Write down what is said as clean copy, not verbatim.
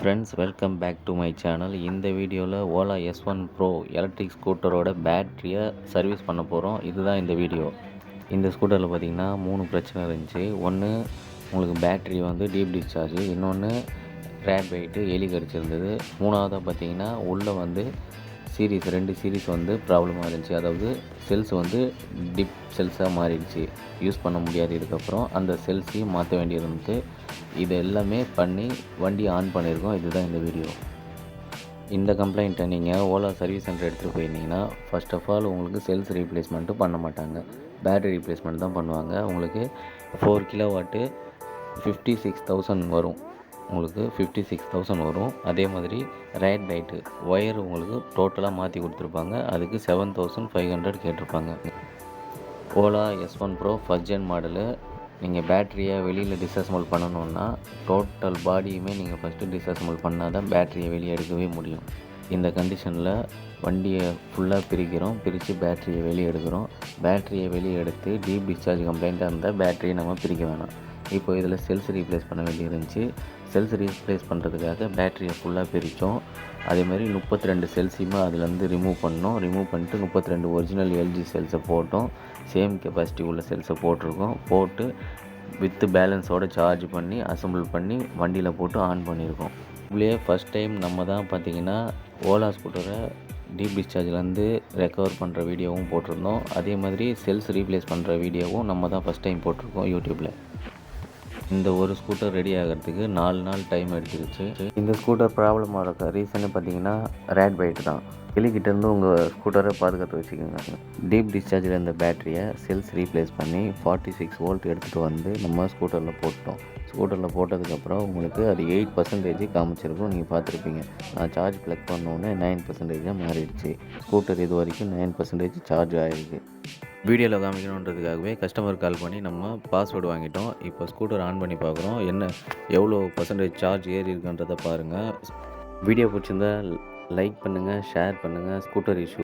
Friends, welcome back to my channel. இந்த வீடியோவில் Ola S1 bro electric ஸ்கூட்டரோட பேட்டரியை சர்வீஸ் பண்ண போகிறோம். இதுதான் இந்த வீடியோ. இந்த ஸ்கூட்டரில் பார்த்திங்கன்னா 3 பிரச்சனை இருந்துச்சு. ஒன்று, உங்களுக்கு பேட்ரி டீப் டிஸ்சார்ஜ். இன்னொன்று, ரேட் பைட்டு எலி கடிச்சிருந்தது. மூணாவதாக பார்த்திங்கன்னா உள்ளே ரெண்டு சீரீஸ் ப்ராப்ளமாக இருந்துச்சு. அதாவது செல்ஸ் டிப் செல்ஸாக மாறிடுச்சு. யூஸ் பண்ண முடியாது. இதுக்கப்புறம் அந்த செல்ஸையும் மாற்ற வேண்டியிருந்தது. இது எல்லாமே பண்ணி வண்டி ஆன் பண்ணியிருக்கோம். இதுதான் இந்த வீடியோ. இந்த கம்ப்ளைண்ட்டை நீங்கள் ஓலா சர்வீஸ் சென்டர் எடுத்துகிட்டு போயிருந்தீங்கன்னா, ஃபர்ஸ்ட் ஆஃப் ஆல் உங்களுக்கு செல்ஸ் ரீப்ளேஸ்மெண்ட்டும் பண்ண மாட்டாங்க. பேட்டரி ரீப்ளேஸ்மெண்ட் தான் பண்ணுவாங்க. உங்களுக்கு 4 கிலோவாட்டு 56,000 வரும். உங்களுக்கு 56,000 வரும். அதே மாதிரி ரேட் பைட்டு ஒயர் உங்களுக்கு டோட்டலாக மாற்றி கொடுத்துருப்பாங்க. அதுக்கு 7,500 கேட்டிருப்பாங்க. Ola S1 pro first gen model. நீங்கள் பேட்டரியை வெளியில் டிஸ்அசம்பிள் பண்ணணுன்னா டோட்டல் பாடியுமே நீங்கள் ஃபஸ்ட்டு டிஸ்அசம்பிள் பண்ணால் தான் பேட்டரியை வெளியே எடுக்கவே முடியும். இந்த கண்டிஷனில் வண்டியை ஃபுல்லாக பிரித்து பேட்டரியை வெளியே எடுக்கிறோம். பேட்டரியை வெளியே எடுத்து டீப் டிஸ்சார்ஜ் கம்ப்ளைண்ட்டாக இருந்தால் பேட்டரியை நம்ம பிரிக்க வேணாம். இப்போ இதில் செல்ஸ் ரீப்ளேஸ் பண்ண வேண்டியிருந்துச்சு. செல்ஸ் ரீப்ளேஸ் பண்ணுறதுக்காக பேட்டரியை ஃபுல்லாக பிரித்தோம். அதேமாதிரி 32 செல்ஸையுமே அதிலேருந்து ரிமூவ் பண்ணிட்டு 32 ஒரிஜினல் எல்ஜி செல்ஸை போட்டோம். சேம் கெப்பாசிட்டி உள்ள செல்ஸை போட்டு வித் பேலன்ஸோடு சார்ஜ் பண்ணி அசம்பிள் பண்ணி வண்டியில் போட்டு ஆன் பண்ணியிருக்கோம். இதுலேயே ஃபஸ்ட் டைம் நம்ம தான் பார்த்திங்கன்னா ஓலா ஸ்கூட்டரை டீப் டிஸ்சார்ஜ்லேருந்து ரெக்கவர் பண்ணுற வீடியோவும் போட்டிருந்தோம். அதே மாதிரி செல்ஸ் ரீப்ளேஸ் பண்ணுற வீடியோவும் நம்ம தான் ஃபஸ்ட் டைம் போட்டிருக்கோம் யூடியூப்பில். இந்த ஒரு ஸ்கூட்டர் ரெடி ஆகிறதுக்கு 4 நாள் டைம் எடுத்துருச்சு. இந்த ஸ்கூட்டர் ப்ராப்ளம் ஆகிற ரீசன்னு பார்த்திங்கன்னா ரேட் பைட்டு தான். எலிக்கிட்டேருந்து உங்கள் ஸ்கூட்டரை பாதுகாத்து வச்சுக்கோங்க. டீப் டிஸ்சார்ஜில் இருந்த பேட்டரியை செல்ஸ் ரீப்ளேஸ் பண்ணி 46 வோல்ட் எடுத்துகிட்டு நம்ம ஸ்கூட்டரில் போட்டோம். ஸ்கூட்டரில் போட்டதுக்கப்புறம் உங்களுக்கு அது 8% காமிச்சிருக்கும். நீங்கள் பார்த்துருப்பீங்க. நான் சார்ஜ் ப்ளக் பண்ணோன்னே 9% மாறிடுச்சு. ஸ்கூட்டர் இது வரைக்கும் 9% சார்ஜ் ஆகிருக்கு. வீடியோவில் காமிக்கணுன்றதுக்காகவே கஸ்டமர் கால் பண்ணி நம்ம பாஸ்வேர்டு வாங்கிட்டோம். இப்போ ஸ்கூட்டர் ஆன் பண்ணி பார்க்குறோம். எவ்வளோ % சார்ஜ் ஏறி இருக்குன்றதை பாருங்கள். வீடியோ பிடிச்சிருந்தா லைக் பண்ணுங்கள், ஷேர் பண்ணுங்கள். Scooter issue